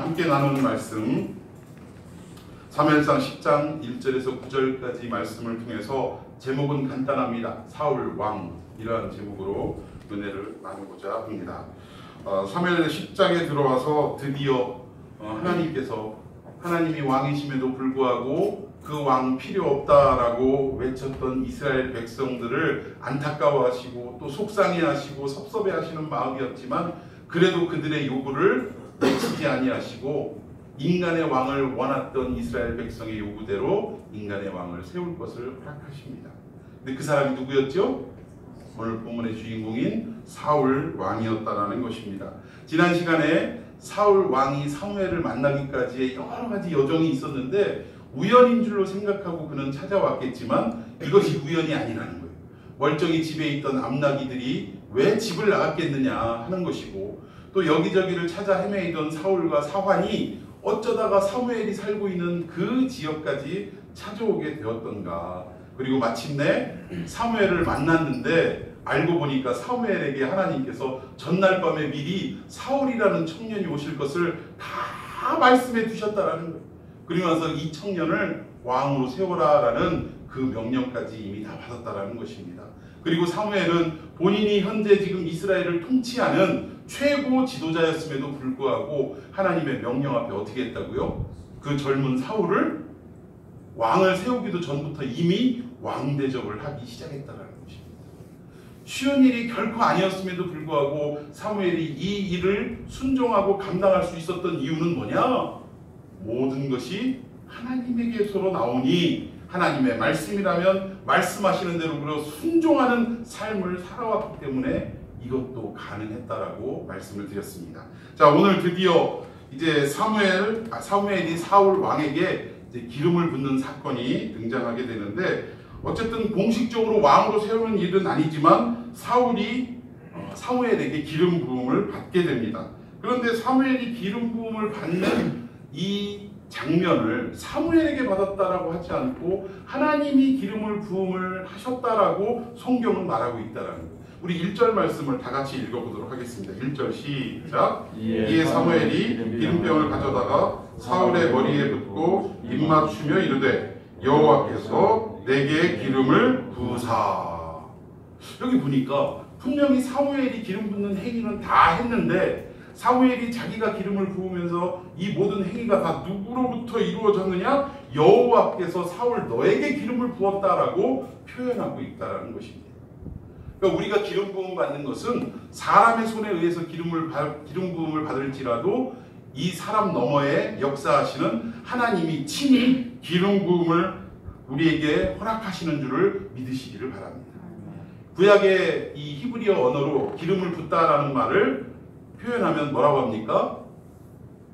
함께 나누는 말씀 사무엘상 10장 1절에서 9절까지 말씀을 통해서 제목은 간단합니다. 사울 왕이라는 제목으로 은혜를 나누고자 합니다. 사무엘 10장에 들어와서 드디어 하나님이 왕이심에도 불구하고 그 왕 필요 없다라고 외쳤던 이스라엘 백성들을 안타까워하시고 또 속상해하시고 섭섭해하시는 마음이었지만 그래도 그들의 요구를 내치지 아니하시고 인간의 왕을 원했던 이스라엘 백성의 요구대로 인간의 왕을 세울 것을 허락하십니다. 근데 그 사람이 누구였죠? 오늘 본문의 주인공인 사울 왕이었다라는 것입니다. 지난 시간에 사울 왕이 사무엘을 만나기까지의 여러 가지 여정이 있었는데 우연인 줄로 생각하고 그는 찾아왔겠지만 이것이 우연이 아니라는 거예요. 멀쩡히 집에 있던 암나기들이 왜 집을 나갔겠느냐 하는 것이고 또 여기저기를 찾아 헤매이던 사울과 사환이 어쩌다가 사무엘이 살고 있는 그 지역까지 찾아오게 되었던가. 그리고 마침내 사무엘을 만났는데 알고 보니까 사무엘에게 하나님께서 전날 밤에 미리 사울이라는 청년이 오실 것을 다 말씀해 두셨다라는 거예요. 그러면서 이 청년을 왕으로 세워라라는 그 명령까지 이미 다 받았다라는 것입니다. 그리고 사무엘은 본인이 현재 지금 이스라엘을 통치하는 최고 지도자였음에도 불구하고 하나님의 명령 앞에 어떻게 했다고요? 그 젊은 사울을 왕을 세우기도 전부터 이미 왕 대접을 하기 시작했다는 것입니다. 쉬운 일이 결코 아니었음에도 불구하고 사무엘이 이 일을 순종하고 감당할 수 있었던 이유는 뭐냐? 모든 것이 하나님에게서로 나오니 하나님의 말씀이라면 말씀하시는 대로 그려 순종하는 삶을 살아왔기 때문에 이것도 가능했다라고 말씀을 드렸습니다. 자, 오늘 드디어 이제 사무엘이 사울 왕에게 이제 기름을 붓는 사건이 등장하게 되는데 어쨌든 공식적으로 왕으로 세우는 일은 아니지만 사울이 사무엘에게 기름 부음을 받게 됩니다. 그런데 사무엘이 기름 부음을 받는 이 장면을 사무엘에게 받았다라고 하지 않고 하나님이 기름을 부음을 하셨다라고 성경은 말하고 있다라는 거예요. 우리 1절 말씀을 다 같이 읽어보도록 하겠습니다. 1절 시작. 이에 사무엘이 기름병을 가져다가 사울의 머리에 붓고 입맞추며 이르되 여호와께서 내게 기름을 부으사. 여기 보니까 분명히 사무엘이 기름 붓는 행위는 다 했는데 사무엘이 자기가 기름을 부으면서 이 모든 행위가 다 누구로부터 이루어졌느냐? 여호와께서 사울 너에게 기름을 부었다라고 표현하고 있다라는 것입니다. 그러니까 우리가 기름 부음 받는 것은 사람의 손에 의해서 기름 부음을 받을지라도 이 사람 너머에 역사하시는 하나님이 친히 기름 부음을 우리에게 허락하시는 줄을 믿으시기를 바랍니다. 구약의 이 히브리어 언어로 기름을 붓다라는 말을 표현하면 뭐라고 합니까?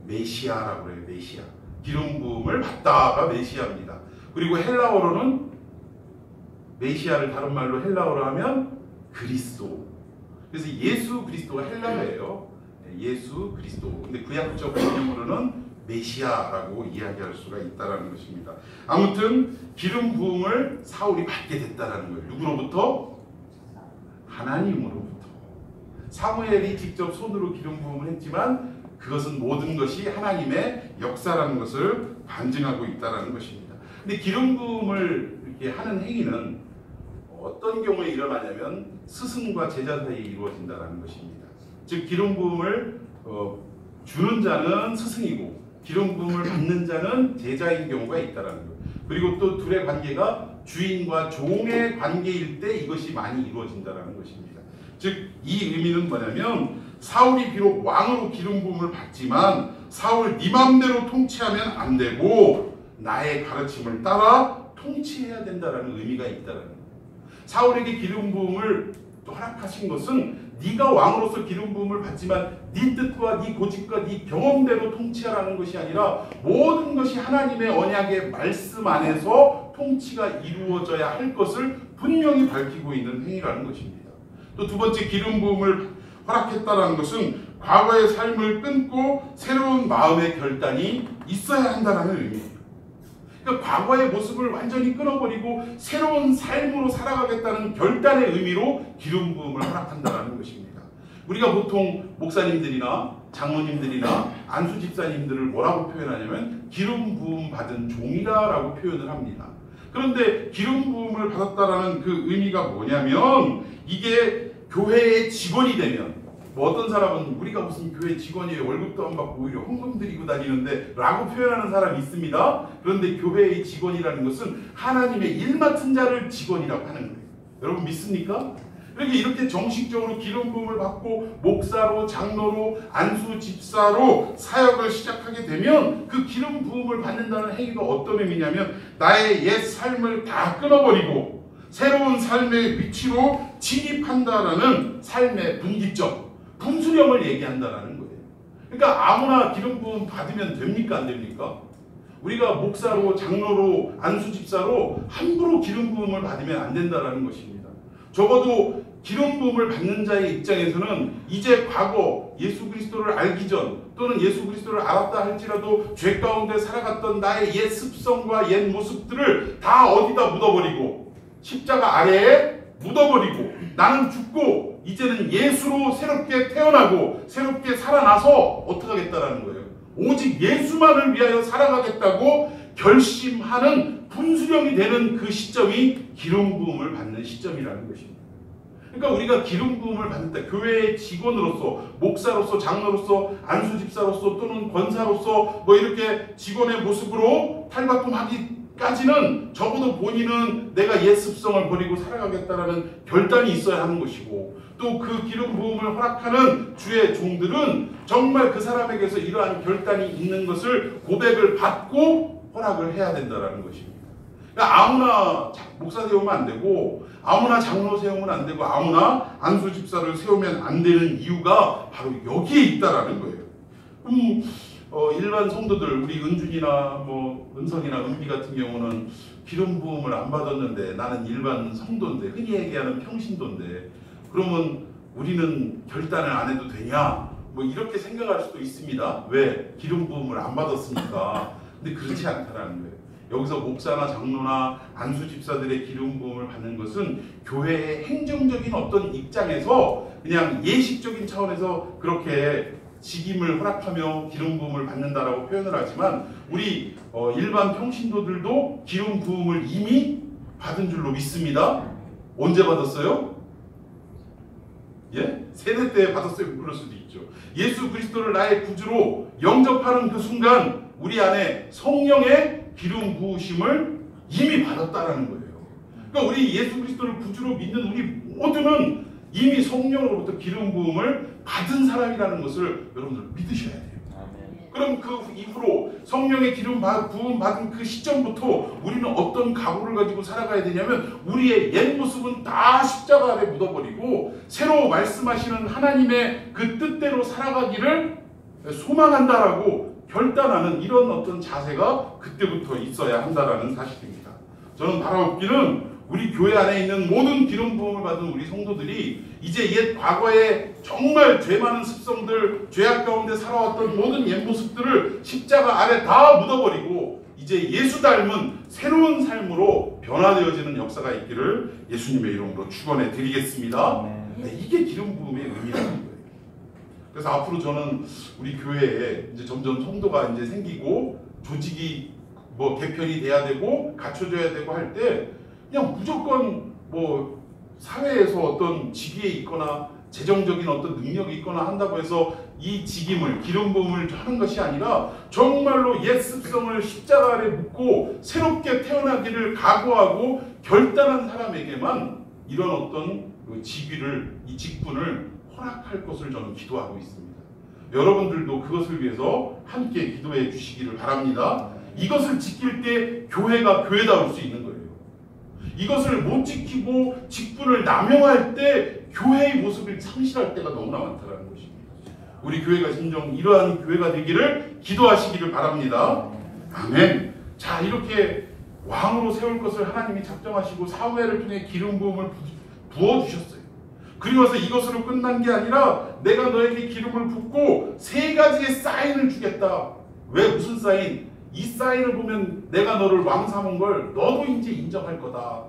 메시아라고 해요. 메시아. 기름 부음을 받다가 메시아입니다. 그리고 헬라어로는 메시아를 다른 말로 헬라어로 하면 그리스도. 그래서 예수 그리스도가 헬라어예요. 예수 그리스도. 근데 구약적 번역으로는 메시아라고 이야기할 수가 있다는 것입니다. 아무튼 기름 부음을 사울이 받게 됐다는 거예요. 누구로부터? 하나님으로부터. 사무엘이 직접 손으로 기름 부음을 했지만 그것은 모든 것이 하나님의 역사라는 것을 반증하고 있다는 것입니다. 근데 기름 부음을 이렇게 하는 행위는 어떤 경우에 일어나냐면 스승과 제자 사이에 이루어진다는 것입니다. 즉 기름 부음을 주는 자는 스승이고 기름 부음을 받는 자는 제자인 경우가 있다는 것. 그리고 또 둘의 관계가 주인과 종의 관계일 때 이것이 많이 이루어진다는 것입니다. 즉 이 의미는 뭐냐면 사울이 비록 왕으로 기름 부음을 받지만 사울 네 맘대로 통치하면 안 되고 나의 가르침을 따라 통치해야 된다는 의미가 있다는 거예요. 사울에게 기름 부음을 허락하신 것은 네가 왕으로서 기름 부음을 받지만 네 뜻과 네 고집과 네 경험대로 통치하라는 것이 아니라 모든 것이 하나님의 언약의 말씀 안에서 통치가 이루어져야 할 것을 분명히 밝히고 있는 행위라는 것입니다. 또 두 번째 기름 부음을 허락했다는 것은 과거의 삶을 끊고 새로운 마음의 결단이 있어야 한다는 의미예요. 그러니까 과거의 모습을 완전히 끊어버리고 새로운 삶으로 살아가겠다는 결단의 의미로 기름 부음을 허락한다는 것입니다. 우리가 보통 목사님들이나 장로님들이나 안수 집사님들을 뭐라고 표현하냐면 기름 부음 받은 종이다라고 표현을 합니다. 그런데 기름 부음을 받았다라는 그 의미가 뭐냐면 이게 교회의 직원이 되면 뭐 어떤 사람은 우리가 무슨 교회 직원이에요, 월급도 안 받고 오히려 헌금 드리고 다니는데 라고 표현하는 사람이 있습니다. 그런데 교회의 직원이라는 것은 하나님의 일 맡은 자를 직원이라고 하는 거예요. 여러분 믿습니까? 이렇게 정식적으로 기름 부음을 받고 목사로, 장로로, 안수 집사로 사역을 시작하게 되면 그 기름 부음을 받는다는 행위가 어떤 의미냐면 나의 옛 삶을 다 끊어버리고 새로운 삶의 위치로 진입한다라는 삶의 분기점, 분수령을 얘기한다라는 거예요. 그러니까 아무나 기름 부음 받으면 됩니까? 안 됩니까? 우리가 목사로, 장로로, 안수 집사로 함부로 기름 부음을 받으면 안 된다라는 것입니다. 적어도 기름 부음을 받는 자의 입장에서는 이제 과거 예수 그리스도를 알기 전 또는 예수 그리스도를 알았다 할지라도 죄 가운데 살아갔던 나의 옛 습성과 옛 모습들을 다 어디다 묻어버리고 십자가 아래에 묻어버리고 나는 죽고 이제는 예수로 새롭게 태어나고 새롭게 살아나서 어떻게 하겠다라는 거예요. 오직 예수만을 위하여 살아가겠다고 결심하는 분수령이 되는 그 시점이 기름 부음을 받는 시점이라는 것입니다. 그러니까 우리가 기름 부음을 받을 때 교회의 직원으로서, 목사로서, 장로로서, 안수 집사로서 또는 권사로서 뭐 이렇게 직원의 모습으로 탈바꿈하기까지는 적어도 본인은 내가 옛 습성을 버리고 살아가겠다라는 결단이 있어야 하는 것이고, 또 그 기름 부음을 허락하는 주의 종들은 정말 그 사람에게서 이러한 결단이 있는 것을 고백을 받고 허락을 해야 된다는 것입니다. 그러니까 아무나 목사 세우면 안 되고 아무나 장로 세우면 안 되고 아무나 안수 집사를 세우면 안 되는 이유가 바로 여기에 있다라는 거예요. 일반 성도들, 우리 은준이나 뭐 은성이나 은비 같은 경우는 기름 부음을 안 받았는데 나는 일반 성도인데, 흔히 얘기하는 평신도인데, 그러면 우리는 결단을 안 해도 되냐? 뭐 이렇게 생각할 수도 있습니다. 왜? 기름 부음을 안 받았으니까. 근데 그렇지 않다라는 거예요. 여기서 목사나 장로나 안수 집사들의 기름 부음을 받는 것은 교회의 행정적인 어떤 입장에서 그냥 예식적인 차원에서 그렇게 직임을 허락하며 기름 부음을 받는다라고 표현을 하지만 우리 일반 평신도들도 기름 부음을 이미 받은 줄로 믿습니다. 언제 받았어요? 예? 세대 때 받았어요. 그럴 수도 있죠. 예수 그리스도를 나의 구주로 영접하는 그 순간 우리 안에 성령의 기름 부으심을 이미 받았다라는 거예요. 그러니까 우리 예수 그리스도를 구주로 믿는 우리 모두는 이미 성령으로부터 기름 부음을 받은 사람이라는 것을 여러분들 믿으셔야 돼요. 그럼 그 이후로 성령의 기름 부음 받은 그 시점부터 우리는 어떤 각오를 가지고 살아가야 되냐면 우리의 옛 모습은 다 십자가 아래 묻어버리고 새로 말씀하시는 하나님의 그 뜻대로 살아가기를 소망한다라고 결단하는 이런 어떤 자세가 그때부터 있어야 한다라는 사실입니다. 저는 바라옵기는 우리 교회 안에 있는 모든 기름 부음을 받은 우리 성도들이 이제 옛 과거에 정말 죄 많은 습성들, 죄악 가운데 살아왔던 모든 옛 모습들을 십자가 아래 다 묻어버리고 이제 예수 닮은 새로운 삶으로 변화되어지는 역사가 있기를 예수님의 이름으로 축원해 드리겠습니다. 네, 이게 기름 부음의 의미라는 거예요. 그래서 앞으로 저는 우리 교회에 이제 점점 성도가 이제 생기고 조직이 뭐 개편이 돼야 되고 갖춰져야 되고 할 때 그냥 무조건 뭐 사회에서 어떤 직위에 있거나 재정적인 어떤 능력이 있거나 한다고 해서 이 직임을, 기름 부음을 하는 것이 아니라 정말로 옛 습성을 십자가 아래 묻고 새롭게 태어나기를 각오하고 결단한 사람에게만 이런 어떤 직위를, 이 직분을 허락할 것을 저는 기도하고 있습니다. 여러분들도 그것을 위해서 함께 기도해 주시기를 바랍니다. 이것을 지킬 때 교회가 교회다울 수 있는 거예요. 이것을 못 지키고 직분을 남용할 때 교회의 모습을 상실할 때가 너무나 많다는 것입니다. 우리 교회가 진정 이러한 교회가 되기를 기도하시기를 바랍니다. 아멘. 자, 이렇게 왕으로 세울 것을 하나님이 작정하시고 사무엘을 통해 기름 부음을 부어주셨어요. 그리고 나서 이것으로 끝난 게 아니라 내가 너에게 기름을 붓고 세 가지의 사인을 주겠다. 왜? 무슨 사인? 이 사인을 보면 내가 너를 왕 삼은 걸 너도 이제 인정할 거다.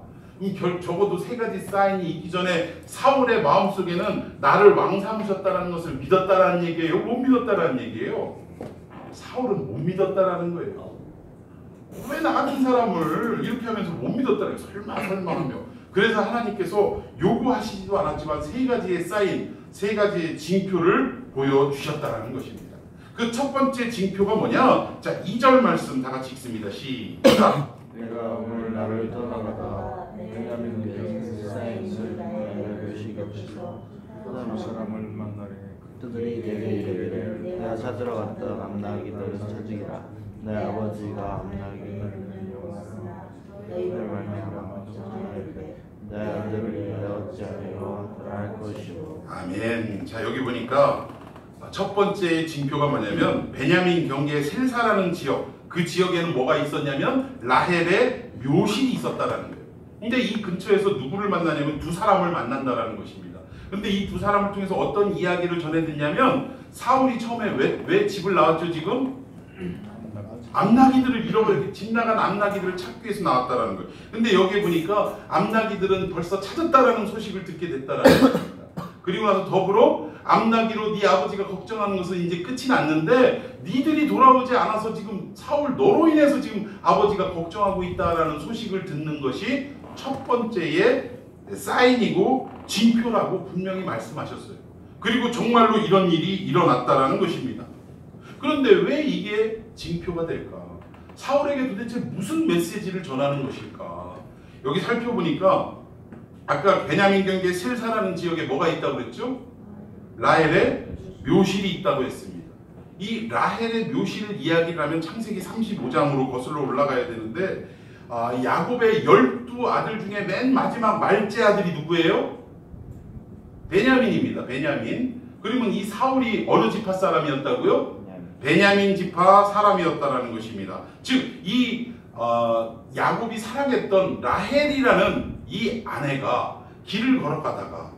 적어도 세 가지 사인이 있기 전에 사울의 마음속에는 나를 왕 삼으셨다는 것을 믿었다라는 얘기예요? 못 믿었다라는 얘기예요? 사울은 못 믿었다라는 거예요. 왜 나 같은 사람을 이렇게 하면서 못 믿었다라는 거예요? 설마 하며. 그래서 하나님께서 요구하시지도 않았지만 세 가지의 사인, 세 가지의 징표를 보여주셨다라는 것입니다. 그 첫 번째 징표가 뭐냐? 자, 2절 말씀 다 같이 읽습니다. 시작. 내가 오늘 나를 떠나가다 베냐민 곁에 있을 나의 묘시 곁에서 또 다른 사람을 만나리. 그들이 내게 이르기를 내가 찾으러 갔다 암나기들을 찾으기라. 내 아버지가 암나기들을 영원하나 너희를 말미암아 내 아들을 위하여 어찌하여 할 것이오. 아멘. 자, 여기 보니까 첫 번째 징표가 뭐냐면 베냐민 경계의 셀사라는 지역, 그 지역에는 뭐가 있었냐면 라헬의 묘실이 있었다라는 거예요. 근데 이 근처에서 누구를 만나냐면 두 사람을 만난다라는 것입니다. 근데 이 두 사람을 통해서 어떤 이야기를 전해듣냐면 사울이 처음에 왜 집을 나왔죠 지금? 암나기들을 잃어버리게 집 나간 암나기들을 찾기 위해서 나왔다라는 거예요. 근데 여기 보니까 암나기들은 벌써 찾았다라는 소식을 듣게 됐다라는 것입니다. 그리고 나서 더불어 암나기로 네 아버지가 걱정하는 것은 이제 끝이 났는데 니들이 돌아오지 않아서 지금 사울 너로 인해서 지금 아버지가 걱정하고 있다라는 소식을 듣는 것이 첫 번째의 사인이고 징표라고 분명히 말씀하셨어요. 그리고 정말로 이런 일이 일어났다라는 것입니다. 그런데 왜 이게 징표가 될까? 사울에게 도대체 무슨 메시지를 전하는 것일까? 여기 살펴보니까 아까 베냐민 경계 셀사라는 지역에 뭐가 있다고 그랬죠? 라헬의 묘실이 있다고 했습니다. 이 라헬의 묘실 이야기를 하면 창세기 35장으로 거슬러 올라가야 되는데 야곱의 12아들 중에 맨 마지막 말째 아들이 누구예요? 베냐민입니다. 베냐민. 그러면 이 사울이 어느 지파 사람이었다고요? 베냐민 지파 사람이었다라는 것입니다. 즉 이 야곱이 사랑했던 라헬이라는 이 아내가 길을 걸어가다가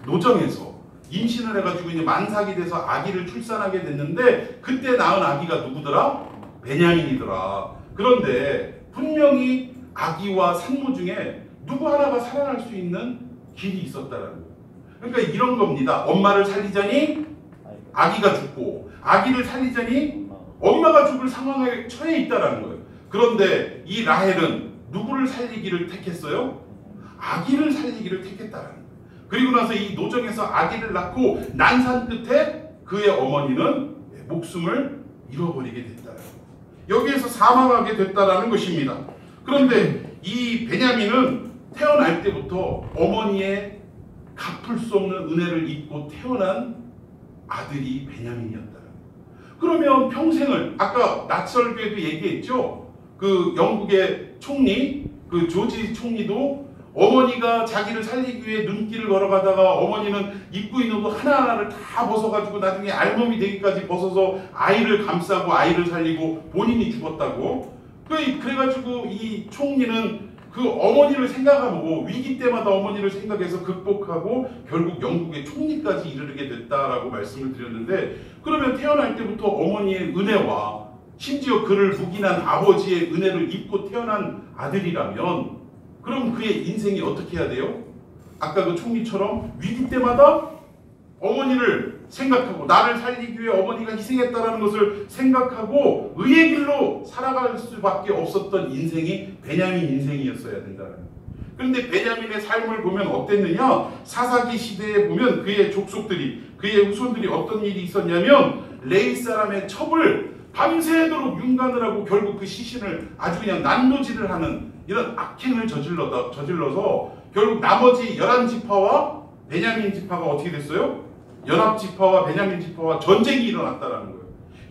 노정에서 임신을 해가지고 이제 만삭이 돼서 아기를 출산하게 됐는데 그때 낳은 아기가 누구더라? 베냐민이더라. 그런데 분명히 아기와 산모 중에 누구 하나가 살아날 수 있는 길이 있었다라는 거예요. 그러니까 이런 겁니다. 엄마를 살리자니 아기가 죽고 아기를 살리자니 엄마가 죽을 상황에 처해 있다라는 거예요. 그런데 이 라헬은 누구를 살리기를 택했어요? 아기를 살리기를 택했다라는 거예요. 그리고 나서 이 노정에서 아기를 낳고 난산 끝에 그의 어머니는 목숨을 잃어버리게 됐다라는 거예요. 여기에서 사망하게 됐다라는 것입니다. 그런데 이 베냐민은 태어날 때부터 어머니의 갚을 수 없는 은혜를 입고 태어난 아들이 베냐민이었다. 그러면 평생을 아까 낯설게도 얘기했죠. 그 영국의 총리 그 조지 총리도 어머니가 자기를 살리기 위해 눈길을 걸어가다가 어머니는 입고 있는 옷 하나하나를 다 벗어가지고 나중에 알몸이 되기까지 벗어서 아이를 감싸고 아이를 살리고 본인이 죽었다고. 그래가지고 이 총리는 그 어머니를 생각하고 위기 때마다 어머니를 생각해서 극복하고 결국 영국의 총리까지 이르게 됐다라고 말씀을 드렸는데, 그러면 태어날 때부터 어머니의 은혜와 심지어 그를 묵인한 아버지의 은혜를 입고 태어난 아들이라면 그럼 그의 인생이 어떻게 해야 돼요? 아까 그 총리처럼 위기 때마다 어머니를 생각하고 나를 살리기 위해 어머니가 희생했다는 것을 생각하고 의의 길로 살아갈 수밖에 없었던 인생이 베냐민 인생이었어야 된다는 거예요. 그런데 베냐민의 삶을 보면 어땠느냐? 사사기 시대에 보면 그의 족속들이, 그의 후손들이 어떤 일이 있었냐면 레위 사람의 첩을 밤새도록 윤관을 하고 결국 그 시신을 아주 그냥 난도질을 하는 이런 악행을 저질러서 결국 나머지 11지파와 베냐민 지파가 어떻게 됐어요? 연합지파와 베냐민 지파와 전쟁이 일어났다는 거예요.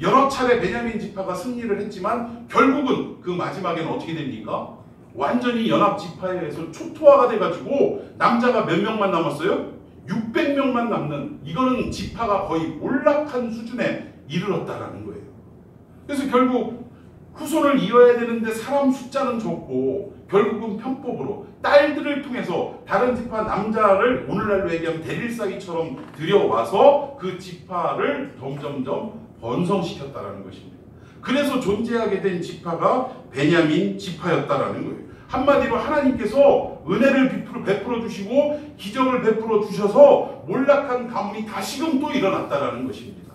여러 차례 베냐민 지파가 승리를 했지만 결국은 그 마지막에는 어떻게 됩니까? 완전히 연합지파에 의해서 초토화가 돼가지고 남자가 몇 명만 남았어요? 600명만 남는, 이거는 지파가 거의 몰락한 수준에 이르렀다는 거예요. 그래서 결국 후손을 이어야 되는데 사람 숫자는 적고 결국은 편법으로 딸들을 통해서 다른 지파 남자를 오늘날로 얘기하면 대릴사기처럼 들여와서 그 지파를 점점점 번성시켰다는 것입니다. 그래서 존재하게 된 지파가 베냐민 지파였다라는 거예요. 한마디로 하나님께서 은혜를 베풀어 주시고 기적을 베풀어 주셔서 몰락한 가문이 다시금 또 일어났다라는 것입니다.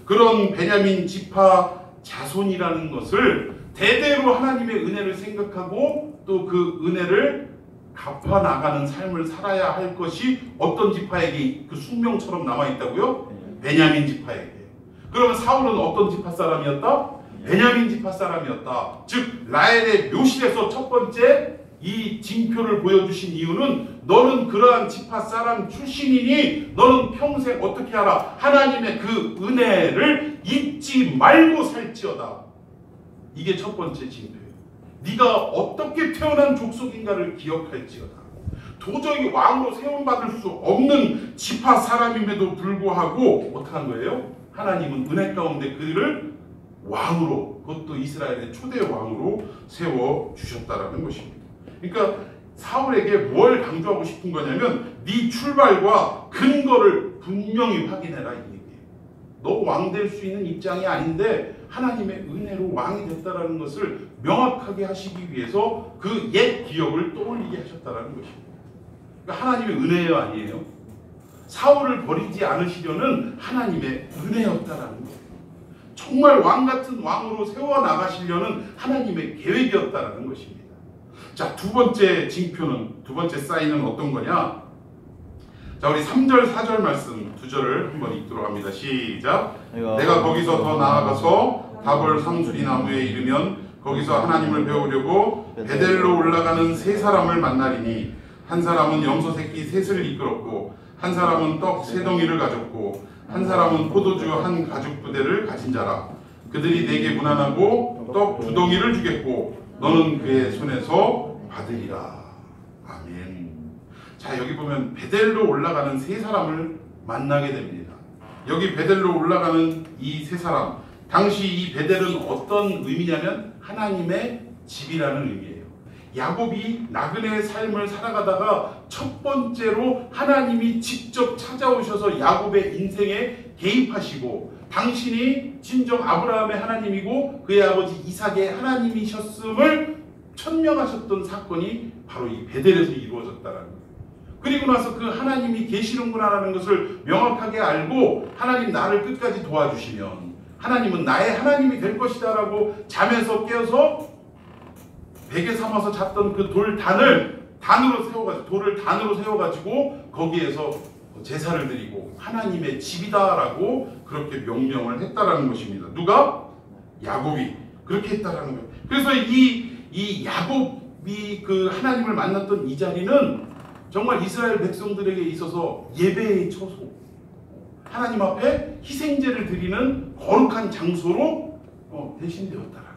그런 베냐민 지파 자손이라는 것을 대대로 하나님의 은혜를 생각하고 또 그 은혜를 갚아 나가는 삶을 살아야 할 것이 어떤 지파에게 그 숙명처럼 남아 있다고요? 베냐민 지파에게. 그러면 사울은 어떤 지파 사람이었다? 베냐민 지파 사람이었다. 즉 라헬의 묘실에서 첫 번째 이 징표를 보여주신 이유는 너는 그러한 지파 사람 출신이니 너는 평생 어떻게 하라? 하나님의 그 은혜를 잊지 말고 살지어다. 이게 첫 번째 징표예요. 네가 어떻게 태어난 족속인가를 기억할지어다. 도저히 왕으로 세움받을 수 없는 지파 사람임에도 불구하고 어떻게 한 거예요? 하나님은 은혜 가운데 그들을 왕으로, 그것도 이스라엘의 초대 왕으로 세워주셨다라는 것입니다. 그러니까 사울에게 뭘 강조하고 싶은 거냐면 네 출발과 근거를 분명히 확인해라 이 얘기예요. 너 왕 될 수 있는 입장이 아닌데 하나님의 은혜로 왕이 됐다라는 것을 명확하게 하시기 위해서 그 옛 기억을 떠올리게 하셨다라는 것입니다. 그러니까 하나님의 은혜예요, 아니에요? 사울을 버리지 않으시려는 하나님의 은혜였다라는 거예요. 정말 왕 같은 왕으로 세워나가시려는 하나님의 계획이었다라는 것입니다. 자, 두 번째 징표는, 두 번째 사인은 어떤 거냐? 자, 우리 3절, 4절 말씀 두 절을 한번 읽도록 합니다. 시작. 내가 거기서 더 나아가서 다볼 상수리 나무에 이르면 거기서 하나님을 배우려고 베델로 올라가는 세 사람을 만나리니 한 사람은 염소 새끼 셋을 이끌었고 한 사람은 떡 세 덩이를 가졌고 한 사람은 포도주 한 가죽 부대를 가진 자라. 그들이 내게 문안하고 떡 두 덩이를 주겠고 너는 그의 손에서 받으리라. 아멘. 자, 여기 보면 베델로 올라가는 세 사람을 만나게 됩니다. 여기 베델로 올라가는 이 세 사람, 당시 이 베델은 어떤 의미냐면 하나님의 집이라는 의미예요. 야곱이 나그네의 삶을 살아가다가 첫 번째로 하나님이 직접 찾아오셔서 야곱의 인생에 개입하시고 당신이 진정 아브라함의 하나님이고 그의 아버지 이삭의 하나님이셨음을 천명하셨던 사건이 바로 이 베델에서 이루어졌다는 거예요. 그리고 나서 그 하나님이 계시는구나라는 것을 명확하게 알고 하나님 나를 끝까지 도와주시면 하나님은 나의 하나님이 될 것이다 라고 잠에서 깨어서 베개 삼아서 잤던 그 돌을 단으로 세워가지고 거기에서 제사를 드리고 하나님의 집이다라고 그렇게 명명을 했다라는 것입니다. 누가? 야곱이 그렇게 했다라는 거예요. 그래서 이 야곱이 그 하나님을 만났던 이 자리는 정말 이스라엘 백성들에게 있어서 예배의 처소, 하나님 앞에 희생제를 드리는 거룩한 장소로 대신되었다라는,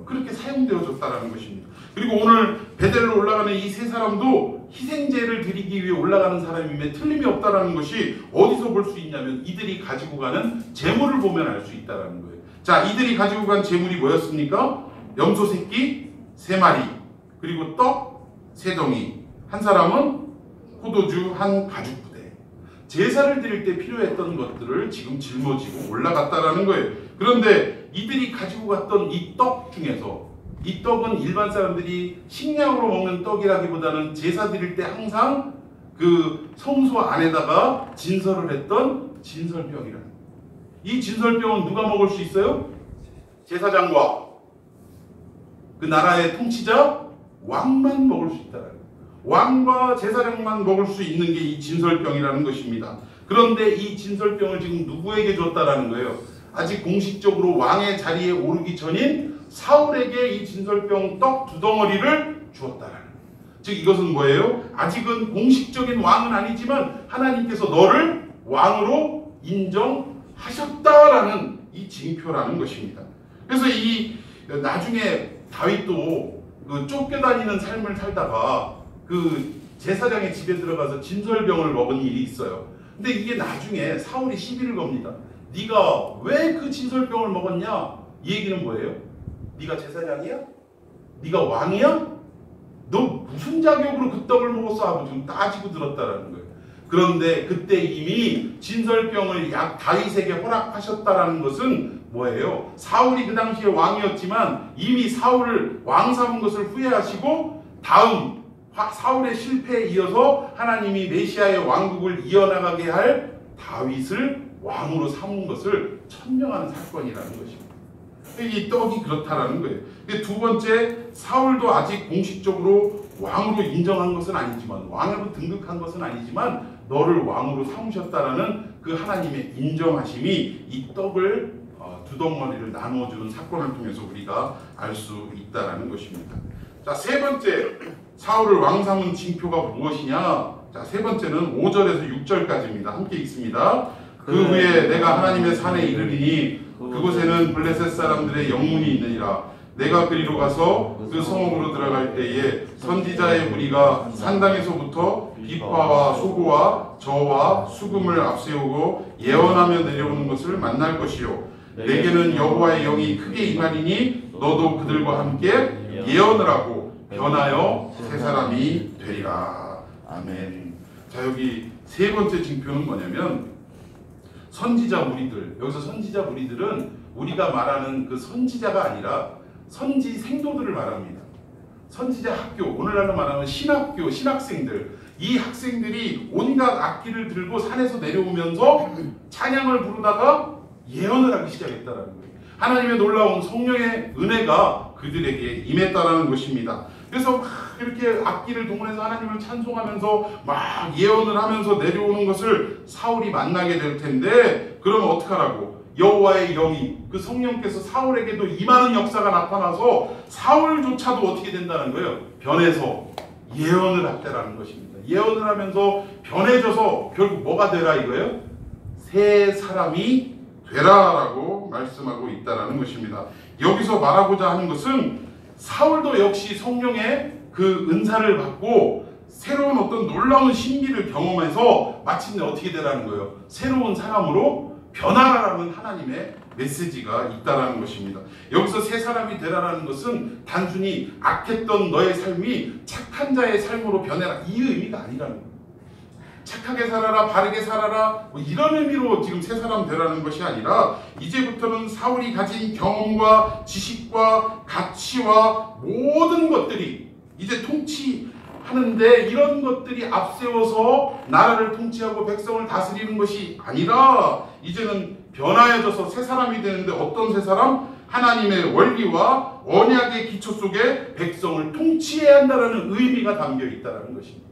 그렇게 사용되어졌다라는 것입니다. 그리고 오늘 베델로 올라가는 이 세 사람도 희생제를 드리기 위해 올라가는 사람임에 틀림이 없다라는 것이 어디서 볼 수 있냐면 이들이 가지고 가는 재물을 보면 알 수 있다라는 거예요. 자, 이들이 가지고 간 재물이 뭐였습니까? 염소 새끼 3마리, 그리고 떡 3덩이, 한 사람은 포도주 한 가죽 부대. 제사를 드릴 때 필요했던 것들을 지금 짊어지고 올라갔다라는 거예요. 그런데 이들이 가지고 갔던 이 떡 중에서, 이 떡은 일반 사람들이 식량으로 먹는 떡이라기보다는 제사 드릴 때 항상 그 성소 안에다가 진설을 했던 진설병이라는, 이 진설병은 누가 먹을 수 있어요? 제사장과 그 나라의 통치자 왕만 먹을 수 있다는 거예요. 왕과 제사장만 먹을 수 있는 게 이 진설병이라는 것입니다. 그런데 이 진설병을 지금 누구에게 줬다라는 거예요? 아직 공식적으로 왕의 자리에 오르기 전인 사울에게 이 진설병 떡 2덩어리를 주었다라는 거예요. 즉 이것은 뭐예요? 아직은 공식적인 왕은 아니지만 하나님께서 너를 왕으로 인정하셨다라는 이 징표라는 것입니다. 그래서 이 나중에 다윗도 그 쫓겨다니는 삶을 살다가 그 제사장의 집에 들어가서 진설병을 먹은 일이 있어요. 근데 이게 나중에 사울이 시비를 겁니다. 네가 왜 그 진설병을 먹었냐? 이 얘기는 뭐예요? 네가 제사장이야? 네가 왕이야? 너 무슨 자격으로 그 떡을 먹었어? 하고 좀 따지고 들었다라는 거예요. 그런데 그때 이미 진설병을 다윗에게 허락하셨다라는 것은 뭐예요? 사울이 그 당시에 왕이었지만 이미 사울을 왕 삼은 것을 후회하시고 다음 사울의 실패에 이어서 하나님이 메시아의 왕국을 이어나가게 할 다윗을 왕으로 삼은 것을 천명하는 사건이라는 것입니다. 이 떡이 그렇다라는 거예요. 두 번째, 사울도 아직 공식적으로 왕으로 인정한 것은 아니지만, 왕으로 등극한 것은 아니지만 너를 왕으로 삼으셨다라는 그 하나님의 인정하심이 이 떡을 두 덩어리를 나누어주는 사건을 통해서 우리가 알 수 있다라는 것입니다. 자, 세 번째, 사울을 왕 삼은 징표가 무엇이냐? 자, 세 번째는 5절에서 6절까지입니다. 함께 읽습니다. 그 후에 내가 하나님의 산에 이르리니 그곳에는 블레셋 사람들의 영문이 있느니라. 내가 그리로 가서 그 성읍으로 들어갈 때에 선지자의 무리가 산당에서부터 비파와 소고와 저와 수금을 앞세우고 예언하며 내려오는 것을 만날 것이요. 내게는 여호와의 영이 크게 임하리니 너도 그들과 함께 예언을 하고 변하여 새 사람이 되리라. 아멘. 자, 여기 세 번째 징표는 뭐냐면 선지자 무리들. 여기서 선지자 무리들은 우리가 말하는 그 선지자가 아니라 선지 생도들을 말합니다. 선지자 학교, 오늘날로 말하면 신학교, 신학생들. 이 학생들이 온갖 악기를 들고 산에서 내려오면서 찬양을 부르다가 예언을 하기 시작했다는 거예요. 하나님의 놀라운 성령의 은혜가 그들에게 임했다라는 것입니다. 그래서 막 이렇게 악기를 동원해서 하나님을 찬송하면서 막 예언을 하면서 내려오는 것을 사울이 만나게 될 텐데, 그러면 어떡하라고? 여호와의 영이, 그 성령께서 사울에게도 임하는 역사가 나타나서 사울조차도 어떻게 된다는 거예요? 변해서 예언을 했다라는 것입니다. 예언을 하면서 변해져서 결국 뭐가 되라 이거예요? 새 사람이 되라라고 말씀하고 있다라는 것입니다. 여기서 말하고자 하는 것은 사울도 역시 성령의 그 은사를 받고 새로운 어떤 놀라운 신비를 경험해서 마침내 어떻게 되라는 거예요? 새로운 사람으로 변화라는 하나님의 메시지가 있다라는 것입니다. 여기서 새 사람이 되라라는 것은 단순히 악했던 너의 삶이 착한 자의 삶으로 변해라 이 의미가 아니라는 거예요. 착하게 살아라, 바르게 살아라, 뭐 이런 의미로 지금 새 사람 되라는 것이 아니라 이제부터는 사울이 가진 경험과 지식과 가치와 모든 것들이 이제 통치하는데 이런 것들이 앞세워서 나라를 통치하고 백성을 다스리는 것이 아니라 이제는 변화해져서 새 사람이 되는데 어떤 새 사람? 하나님의 원리와 언약의 기초 속에 백성을 통치해야 한다는 의미가 담겨 있다는 것입니다.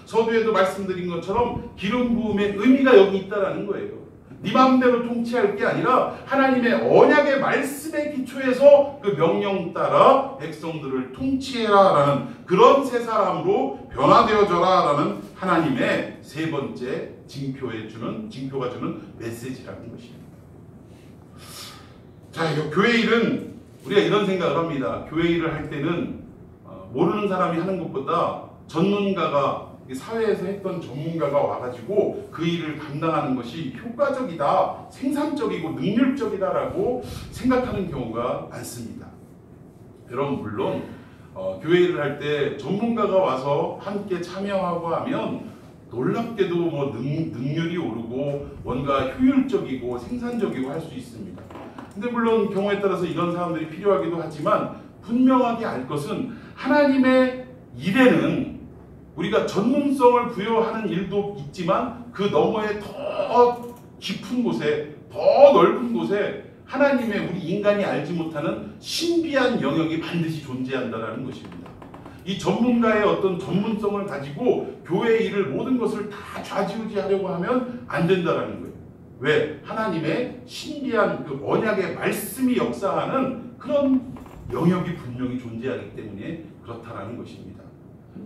서두에도 말씀드린 것처럼 기름 부음의 의미가 여기 있다는 거예요. 네 마음대로 통치할 게 아니라 하나님의 언약의 말씀의 기초에서 그 명령 따라 백성들을 통치해라라는 그런 새 사람으로 변화되어져라라는 하나님의 세 번째 징표가 주는 메시지라는 것입니다. 자, 교회 일은 우리가 이런 생각을 합니다. 교회 일을 할 때는 모르는 사람이 하는 것보다 전문가가 사회에서 했던 전문가가 와가지고 그 일을 감당하는 것이 효과적이다, 생산적이고 능률적이다라고 생각하는 경우가 많습니다. 여러분 물론 교회 일을 할 때 전문가가 와서 함께 참여하고 하면 놀랍게도 뭐 능률이 오르고 뭔가 효율적이고 생산적이고 할 수 있습니다. 근데 물론 경우에 따라서 이런 사람들이 필요하기도 하지만 분명하게 알 것은 하나님의 일에는 우리가 전문성을 부여하는 일도 있지만 그 너머에 더 깊은 곳에, 더 넓은 곳에 하나님의 우리 인간이 알지 못하는 신비한 영역이 반드시 존재한다는 것입니다. 이 전문가의 어떤 전문성을 가지고 교회의 일을 모든 것을 다 좌지우지하려고 하면 안 된다는 거예요. 왜? 하나님의 신비한 그 언약의 말씀이 역사하는 그런 영역이 분명히 존재하기 때문에 그렇다라는 것입니다.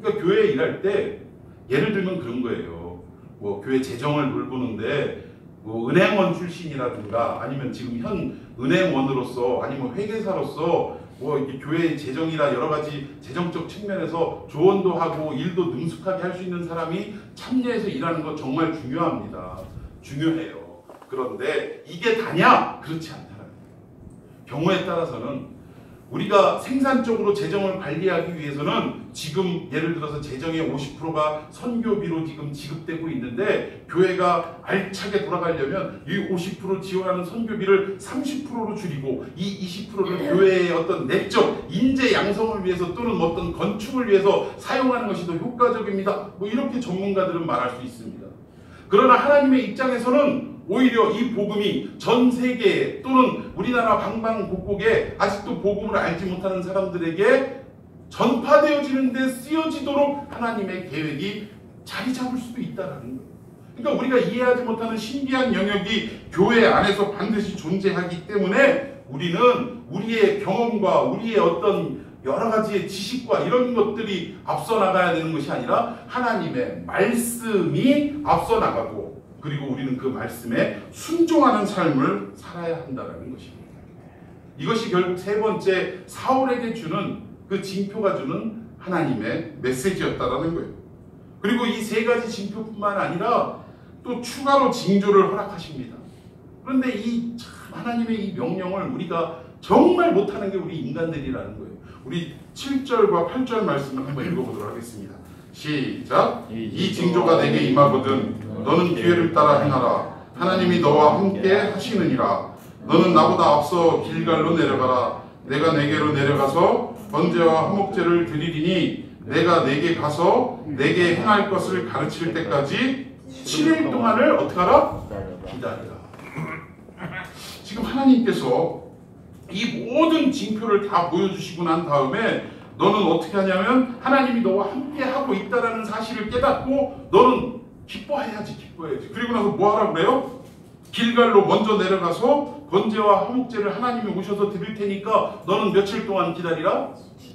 그러니까 교회에 일할 때 예를 들면 그런 거예요. 뭐 교회 재정을 돌보는데 뭐 은행원 출신이라든가 아니면 지금 현 은행원으로서 아니면 회계사로서 뭐 이렇게 교회 재정이나 여러 가지 재정적 측면에서 조언도 하고 일도 능숙하게 할 수 있는 사람이 참여해서 일하는 거 정말 중요합니다. 중요해요. 그런데 이게 다냐? 그렇지 않다는 거예요. 경우에 따라서는 우리가 생산적으로 재정을 관리하기 위해서는 지금 예를 들어서 재정의 50%가 선교비로 지금 지급되고 있는데 교회가 알차게 돌아가려면 이 50% 지원하는 선교비를 30%로 줄이고 이 20%를 교회의 어떤 내적 인재 양성을 위해서 또는 어떤 건축을 위해서 사용하는 것이 더 효과적입니다. 뭐 이렇게 전문가들은 말할 수 있습니다. 그러나 하나님의 입장에서는 오히려 이 복음이 전 세계 또는 우리나라 방방곡곡에 아직도 복음을 알지 못하는 사람들에게 전파되어지는 데 쓰여지도록 하나님의 계획이 자리 잡을 수도 있다는 거예요. 그러니까 우리가 이해하지 못하는 신비한 영역이 교회 안에서 반드시 존재하기 때문에 우리는 우리의 경험과 우리의 어떤 여러 가지의 지식과 이런 것들이 앞서 나가야 되는 것이 아니라 하나님의 말씀이 앞서 나가고 그리고 우리는 그 말씀에 순종하는 삶을 살아야 한다는 것입니다. 이것이 결국 세 번째 사울에게 주는 그 징표가 주는 하나님의 메시지였다라는 거예요. 그리고 이 세 가지 징표뿐만 아니라 또 추가로 징조를 허락하십니다. 그런데 이 참 하나님의 이 명령을 우리가 정말 못하는 게 우리 인간들이라는 거예요. 우리 7절과 8절 말씀을 한번 읽어보도록 하겠습니다. 시작. 이 징조가 내게 임하거든 너는 기회를 따라 행하라. 하나님이 너와 함께 하시느니라. 너는 나보다 앞서 길갈로 내려가라. 내가 내게로 내려가서 번제와 화목제를 드리리니 내가 내게 가서 내게 행할 것을 가르칠 때까지 7일 동안을 어떻게 하라? 기다리라. 지금 하나님께서 이 모든 징표를 다 보여주시고 난 다음에 너는 어떻게 하냐면 하나님이 너와 함께 하고 있다는 사실을 깨닫고 너는 기뻐해야지. 그리고 나서 뭐 하라고 그래요? 길갈로 먼저 내려가서 번제와 화목제를 하나님이 오셔서 드릴 테니까 너는 며칠 동안 기다리라?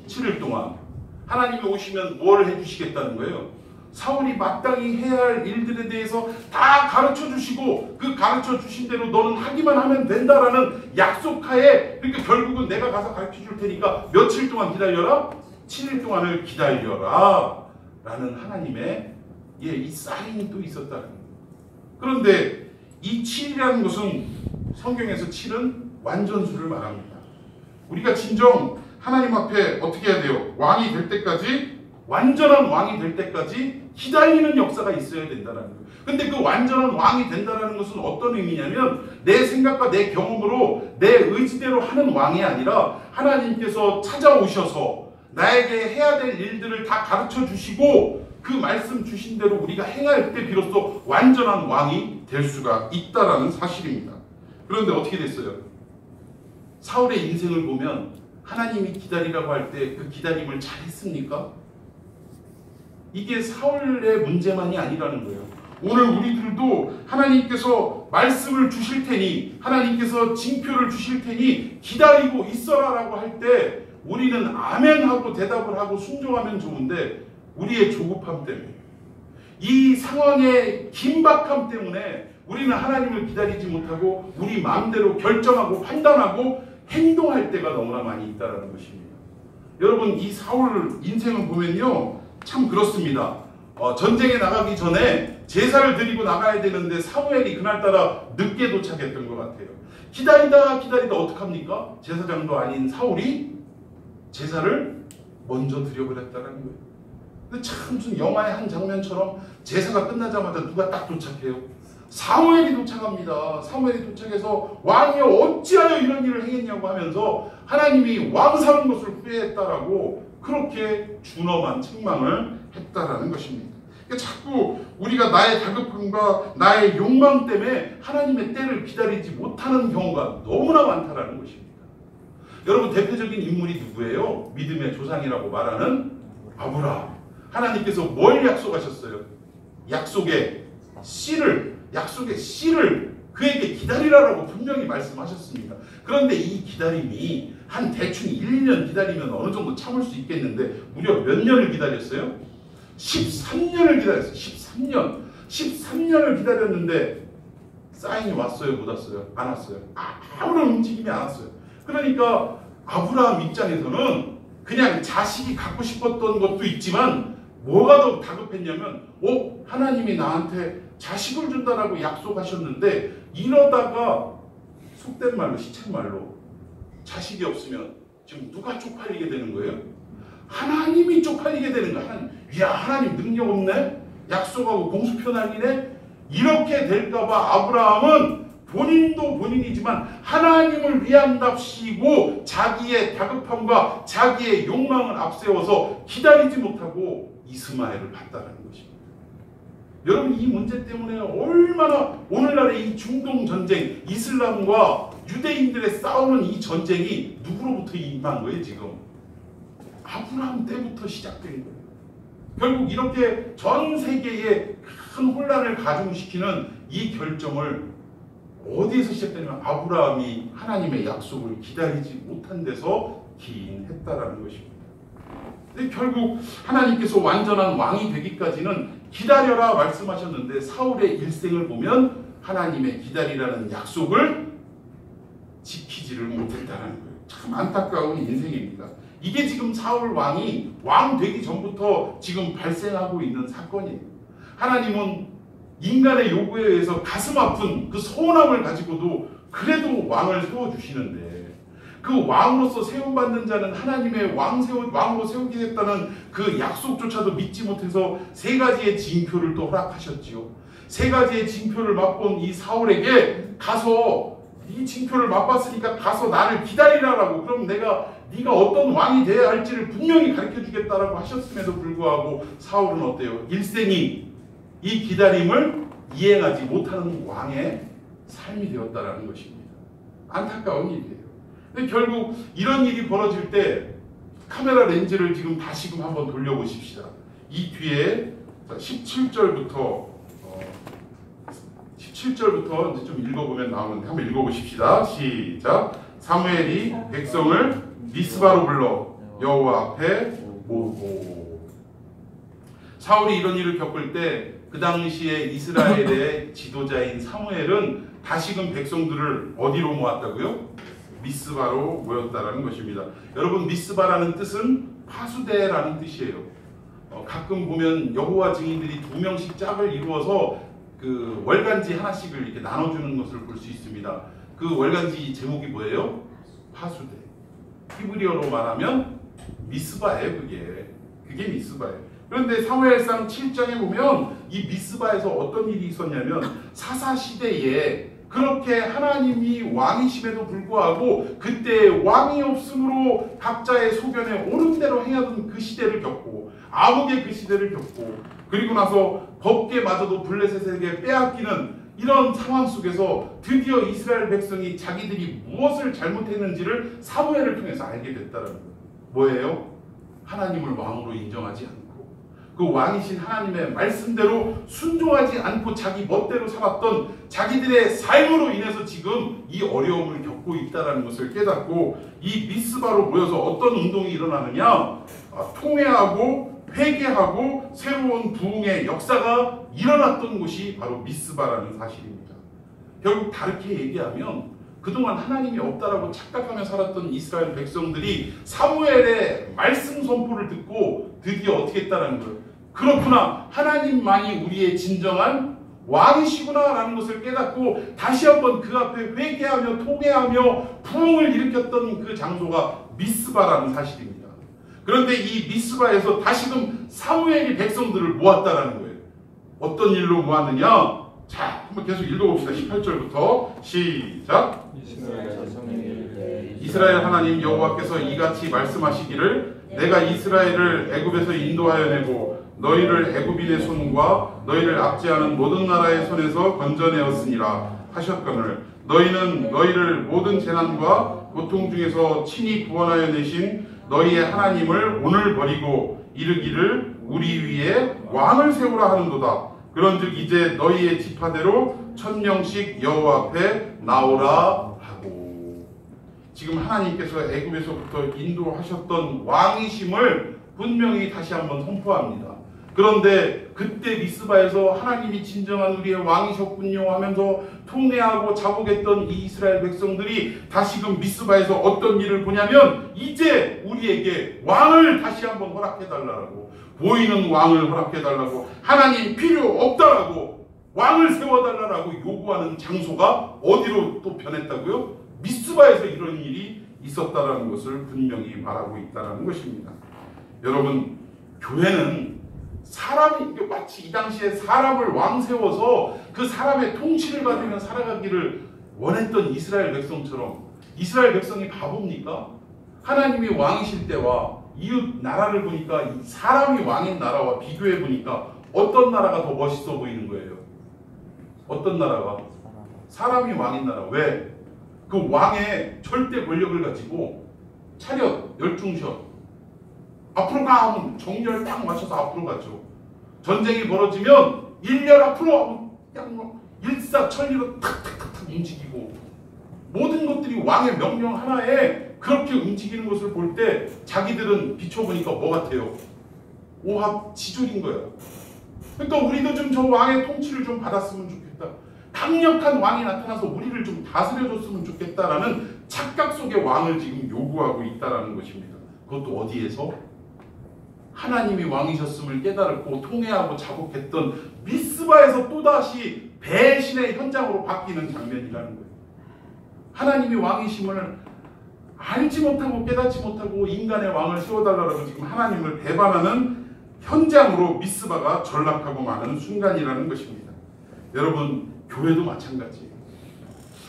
7일 동안. 하나님이 오시면 뭘 해주시겠다는 거예요? 사울이 마땅히 해야 할 일들에 대해서 다 가르쳐 주시고 그 가르쳐 주신 대로 너는 하기만 하면 된다라는 약속하에 그러니까 결국은 내가 가서 가르쳐 줄 테니까 며칠 동안 기다려라? 7일 동안을 기다려라 라는 하나님의 이 사인이 또 있었다는 거예요. 그런데 이 7이라는 것은 성경에서 7은 완전수를 말합니다. 우리가 진정 하나님 앞에 어떻게 해야 돼요? 왕이 될 때까지 완전한 왕이 될 때까지 기다리는 역사가 있어야 된다는 거예요. 근데 그 완전한 왕이 된다는 것은 어떤 의미냐면 내 생각과 내 경험으로 내 의지대로 하는 왕이 아니라 하나님께서 찾아오셔서 나에게 해야 될 일들을 다 가르쳐 주시고 그 말씀 주신 대로 우리가 행할 때 비로소 완전한 왕이 될 수가 있다라는 사실입니다. 그런데 어떻게 됐어요? 사울의 인생을 보면 하나님이 기다리라고 할 때 그 기다림을 잘했습니까? 이게 사울의 문제만이 아니라는 거예요. 오늘 우리들도 하나님께서 말씀을 주실 테니 하나님께서 징표를 주실 테니 기다리고 있어라라고 할 때 우리는 아멘 하고 대답을 하고 순종하면 좋은데 우리의 조급함 때문에 이 상황의 긴박함 때문에 우리는 하나님을 기다리지 못하고 우리 마음대로 결정하고 판단하고 행동할 때가 너무나 많이 있다는 것입니다. 여러분 이 사울 인생을 보면요 참 그렇습니다. 전쟁에 나가기 전에 제사를 드리고 나가야 되는데 사무엘이 그날따라 늦게 도착했던 것 같아요. 기다리다 어떡합니까? 제사장도 아닌 사울이 제사를 먼저 드려버렸다는 거예요. 근데 참 무슨 영화의 한 장면처럼 제사가 끝나자마자 누가 딱 도착해요? 사무엘이 도착합니다. 사무엘이 도착해서 왕이여 어찌하여 이런 일을 행했냐고 하면서 하나님이 왕 삼은 것을 후회했다라고 그렇게 준엄한 책망을 했다라는 것입니다. 그러니까 자꾸 우리가 나의 다급함과 나의 욕망 때문에 하나님의 때를 기다리지 못하는 경우가 너무나 많다라는 것입니다. 여러분 대표적인 인물이 누구예요? 믿음의 조상이라고 말하는 아브라함. 하나님께서 뭘 약속하셨어요? 약속의 씨를 그에게 기다리라라고 분명히 말씀하셨습니다. 그런데 이 기다림이 한 대충 1년 기다리면 어느 정도 참을 수 있겠는데 무려 몇 년을 기다렸어요? 13년을 기다렸어요. 13년을 기다렸는데 사인이 왔어요? 못 왔어요? 안 왔어요. 아무런 움직임이 안 왔어요. 그러니까 아브라함 입장에서는 그냥 자식이 갖고 싶었던 것도 있지만 뭐가 더 다급했냐면 하나님이 나한테 자식을 준다라고 약속하셨는데 이러다가 속된 말로 시쳇말로 자식이 없으면 지금 누가 쪽팔리게 되는 거예요? 하나님이 쪽팔리게 되는 거야. 하나님 능력 없네? 약속하고 공수표 날리네? 이렇게 될까봐 아브라함은 본인도 본인이지만 하나님을 위한답시고 자기의 다급함과 자기의 욕망을 앞세워서 기다리지 못하고 이스마엘을 봤다는 것입니다. 여러분, 이 문제 때문에 얼마나 오늘날의 이 중동 전쟁, 이슬람과 유대인들의 싸우는 이 전쟁이 누구로부터 임한 거예요? 지금 아브라함 때부터 시작된 거예요. 결국 이렇게 전 세계에 큰 혼란을 가중시키는 이 결정을 어디에서 시작되냐면 아브라함이 하나님의 약속을 기다리지 못한 데서 기인했다라는 것입니다. 근데 결국 하나님께서 완전한 왕이 되기까지는 기다려라 말씀하셨는데 사울의 일생을 보면 하나님의 기다리라는 약속을 지키지를 못했다는 거예요. 참 안타까운 인생입니다. 이게 지금 사울 왕이 왕 되기 전부터 지금 발생하고 있는 사건이에요. 하나님은 인간의 요구에 의해서 가슴 아픈 그 서운함을 가지고도 그래도 왕을 세워주시는데 그 왕으로서 세움받는 자는 하나님의 왕으로 세우겠다는 그 약속조차도 믿지 못해서 3가지의 징표를 또 허락하셨지요. 3가지의 징표를 맛본 이 사울에게 가서 이 징표를 맛봤으니까 가서 나를 기다리라라고, 그럼 네가 어떤 왕이 되어야 할지를 분명히 가르쳐주겠다라고 하셨음에도 불구하고 사울은 어때요? 일생이 이 기다림을 이행하지 못하는 왕의 삶이 되었다라는 것입니다. 안타까운 일이에요. 근데 결국 이런 일이 벌어질 때 카메라 렌즈를 지금 다시금 한번 돌려보십시다. 이 뒤에 17절부터 이제 좀 읽어보면 나오는데 한번 읽어보십시다. 시작. 사무엘이 백성을 미스바로 불러 여호와 앞에 모으고. 사울이 이런 일을 겪을 때 그 당시에 이스라엘의 지도자인 사무엘은 다시금 백성들을 어디로 모았다고요? 미스바로 모였다라는 것입니다. 여러분, 미스바라는 뜻은 파수대라는 뜻이에요. 가끔 보면 여호와 증인들이 2명씩 짝을 이루어서 그 월간지 하나씩을 이렇게 나눠주는 것을 볼 수 있습니다. 그 월간지 제목이 뭐예요? 파수대. 히브리어로 말하면 미스바예요. 그게 미스바예요. 그런데 사무엘상 7장에 보면 이 미스바에서 어떤 일이 있었냐면 사사시대에 그렇게 하나님이 왕이심에도 불구하고 그때 왕이 없으므로 각자의 소견에 옳은 대로 행하던 그 시대를 겪고 암흑의 그 시대를 겪고 그리고 나서 법계마저도 블레셋에게 빼앗기는 이런 상황 속에서 드디어 이스라엘 백성이 자기들이 무엇을 잘못했는지를 사무엘을 통해서 알게 됐다는 거예요. 뭐예요? 하나님을 왕으로 인정하지 않고 그 왕이신 하나님의 말씀대로 순종하지 않고 자기 멋대로 살았던 자기들의 삶으로 인해서 지금 이 어려움을 겪고 있다는 것을 깨닫고 이 미스바로 모여서 어떤 운동이 일어나느냐, 통회하고 회개하고 새로운 부흥의 역사가 일어났던 곳이 바로 미스바라는 사실입니다. 결국 다르게 얘기하면 그동안 하나님이 없다라고 착각하며 살았던 이스라엘 백성들이 사무엘의 말씀 선포를 듣고 드디어 어떻게 했다는 거예요. 그렇구나, 하나님만이 우리의 진정한 왕이시구나 라는 것을 깨닫고 다시 한번 그 앞에 회개하며 통회하며 부흥을 일으켰던 그 장소가 미스바라는 사실입니다. 그런데 이 미스바에서 다시금 사무엘이 백성들을 모았다라는 거예요. 어떤 일로 모았느냐? 자, 한번 계속 읽어봅시다. 18절부터 시작. 이스라엘 하나님 여호와께서 이같이 말씀하시기를 내가 이스라엘을 애굽에서 인도하여 내고 너희를 애굽인의 손과 너희를 압제하는 모든 나라의 손에서 건져내었으니라 하셨거늘 너희는 너희를 모든 재난과 고통 중에서 친히 구원하여 내신 너희의 하나님을 오늘 버리고 이르기를 우리 위에 왕을 세우라 하는도다. 그런즉 이제 너희의 지파대로 1000명씩 여호와 앞에 나오라 하고. 지금 하나님께서 애굽에서부터 인도하셨던 왕이심을 분명히 다시 한번 선포합니다. 그런데 그때 미스바에서 하나님이 진정한 우리의 왕이셨군요 하면서 통례하고 자복했던 이 이스라엘 백성들이 다시금 미스바에서 어떤 일을 보냐면 이제 우리에게 왕을 다시 한번 허락해달라고, 보이는 왕을 허락해달라고, 하나님 필요 없다라고 왕을 세워달라고 요구하는 장소가 어디로 또 변했다고요? 미스바에서 이런 일이 있었다라는 것을 분명히 말하고 있다는 것입니다. 여러분, 교회는 사람이 마치 이 당시에 사람을 왕 세워서 그 사람의 통치를 받으며 살아가기를 원했던 이스라엘 백성처럼, 이스라엘 백성이 바보입니까? 하나님이 왕이실 때와 이웃 나라를 보니까 사람이 왕인 나라와 비교해 보니까 어떤 나라가 더 멋있어 보이는 거예요? 어떤 나라가? 사람이 왕인 나라. 왜? 그 왕의 절대 권력을 가지고 차렷, 열중셔, 앞으로 가 하면 정렬 딱 맞춰서 앞으로 가죠. 전쟁이 벌어지면 1년 앞으로 하면 그냥 일사천리로 탁탁탁탁 움직이고, 모든 것들이 왕의 명령 하나에 그렇게 움직이는 것을 볼 때 자기들은 비춰보니까 뭐 같아요? 오합지졸인 거야. 그러니까 우리도 좀 저 왕의 통치를 좀 받았으면 좋겠다. 강력한 왕이 나타나서 우리를 좀 다스려줬으면 좋겠다라는 착각 속의 왕을 지금 요구하고 있다는 것입니다. 그것도 어디에서? 하나님이 왕이셨음을 깨달았고 통회하고 자복했던 미스바에서 또다시 배신의 현장으로 바뀌는 장면이라는 거예요. 하나님이 왕이심을 알지 못하고 깨닫지 못하고 인간의 왕을 세워달라고 지금 하나님을 배반하는 현장으로 미스바가 전락하고 마는 순간이라는 것입니다. 여러분, 교회도 마찬가지예요.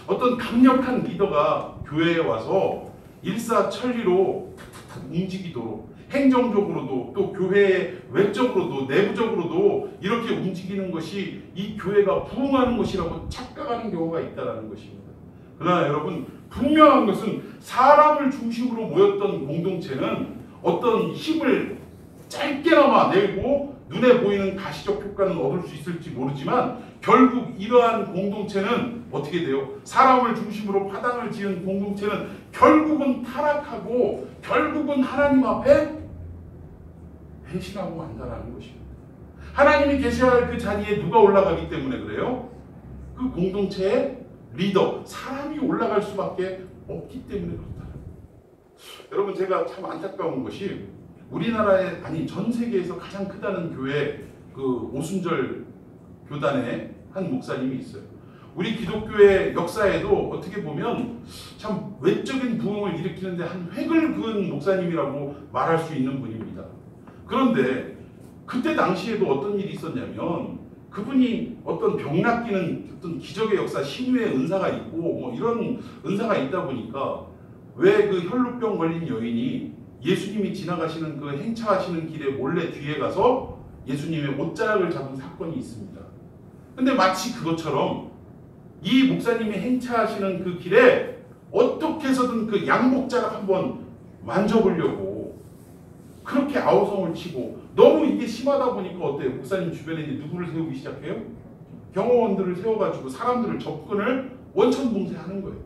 어떤 강력한 리더가 교회에 와서 일사천리로 탁탁탁 움직이도록, 행정적으로도 또 교회의 외적으로도 내부적으로도 이렇게 움직이는 것이 이 교회가 부흥하는 것이라고 착각하는 경우가 있다는 것입니다. 그러나 여러분, 분명한 것은 사람을 중심으로 모였던 공동체는 어떤 힘을 짧게나마 내고 눈에 보이는 가시적 효과는 얻을 수 있을지 모르지만 결국 이러한 공동체는 어떻게 돼요? 사람을 중심으로 파당을 지은 공동체는 결국은 타락하고 결국은 하나님 앞에 배신하고 만다라는 것입니다. 하나님이 계셔야 할 그 자리에 누가 올라가기 때문에 그래요? 그 공동체의 리더, 사람이 올라갈 수밖에 없기 때문에 그렇다. 여러분, 제가 참 안타까운 것이 우리나라에, 아니 전 세계에서 가장 크다는 교회, 그 오순절 교단의 한 목사님이 있어요. 우리 기독교의 역사에도 어떻게 보면 참 외적인 부흥을 일으키는데 한 획을 그은 목사님이라고 말할 수 있는 분입니다. 그런데 그때 당시에도 어떤 일이 있었냐면, 그분이 어떤 병 낫기는 어떤 기적의 역사, 신유의 은사가 있고 뭐 이런 은사가 있다 보니까, 왜 그 혈루병 걸린 여인이 예수님이 지나가시는 그 행차하시는 길에 몰래 뒤에 가서 예수님의 옷자락을 잡은 사건이 있습니다. 근데 마치 그것처럼 이 목사님이 행차하시는 그 길에 어떻게 해서든 그 양복자락 한번 만져보려고 그렇게 아우성을 치고, 너무 이게 심하다 보니까 어때요? 목사님 주변에 이제 누구를 세우기 시작해요? 경호원들을 세워가지고 사람들을 접근을 원천봉쇄하는 거예요.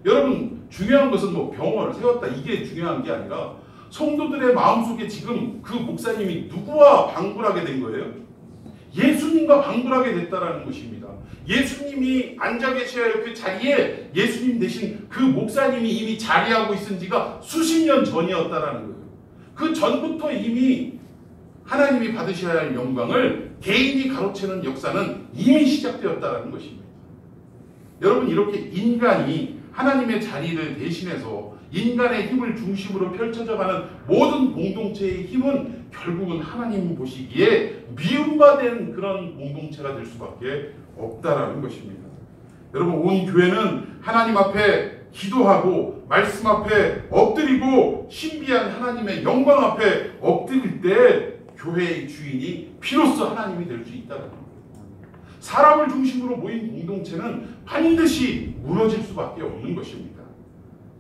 여러분, 중요한 것은 뭐 병원을 세웠다 이게 중요한 게 아니라 성도들의 마음속에 지금 그 목사님이 누구와 방불하게 된 거예요? 예수님과 방불하게 됐다라는 것입니다. 예수님이 앉아 계셔야 할 그 자리에 예수님 대신 그 목사님이 이미 자리하고 있은 지가 수십 년 전이었다라는 거예요. 그 전부터 이미 하나님이 받으셔야 할 영광을 개인이 가로채는 역사는 이미 시작되었다는 것입니다. 여러분, 이렇게 인간이 하나님의 자리를 대신해서 인간의 힘을 중심으로 펼쳐져가는 모든 공동체의 힘은 결국은 하나님 보시기에 미움받은 그런 공동체가 될 수밖에 없다라는 것입니다. 여러분, 온 교회는 하나님 앞에 기도하고 말씀 앞에 엎드리고 신비한 하나님의 영광 앞에 엎드릴 때 교회의 주인이 비로소 하나님이 될 수 있다는 겁니다. 사람을 중심으로 모인 공동체는 반드시 무너질 수밖에 없는 것입니다.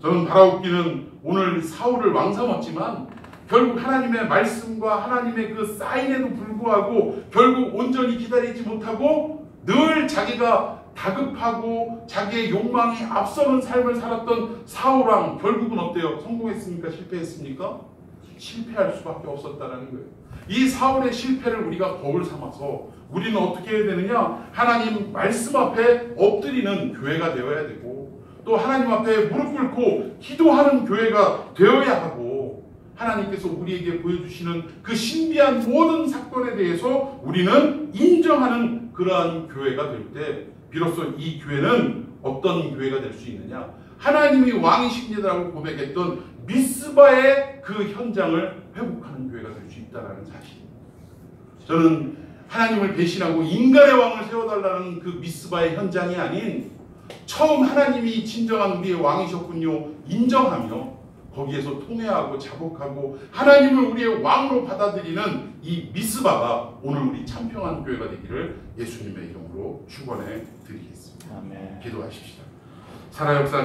저는 바라옵기는 오늘 사울을 왕 삼았지만 결국 하나님의 말씀과 하나님의 그 사인에도 불구하고 결국 온전히 기다리지 못하고 늘 자기가 다급하고 자기의 욕망이 앞서는 삶을 살았던 사울왕, 결국은 어때요? 성공했습니까? 실패했습니까? 실패할 수밖에 없었다는 거예요. 이 사울의 실패를 우리가 거울 삼아서 우리는 어떻게 해야 되느냐? 하나님 말씀 앞에 엎드리는 교회가 되어야 되고, 또 하나님 앞에 무릎 꿇고 기도하는 교회가 되어야 하고, 하나님께서 우리에게 보여주시는 그 신비한 모든 사건에 대해서 우리는 인정하는 그러한 교회가 될 때 비로소 이 교회는 어떤 교회가 될 수 있느냐? 하나님이 왕이십니다라고 고백했던 미스바의 그 현장을 회복하는 교회가 될 수 있다는 사실. 저는 하나님을 배신하고 인간의 왕을 세워달라는 그 미스바의 현장이 아닌 처음 하나님이 진정한 우리의 왕이셨군요 인정하며 거기에서 통회하고 자복하고 하나님을 우리의 왕으로 받아들이는 이 미스바가 오늘 우리 참평한 교회가 되기를 예수님의 이름으로 축원해 드리겠습니다. 아멘. 기도하십시다. 살아 역사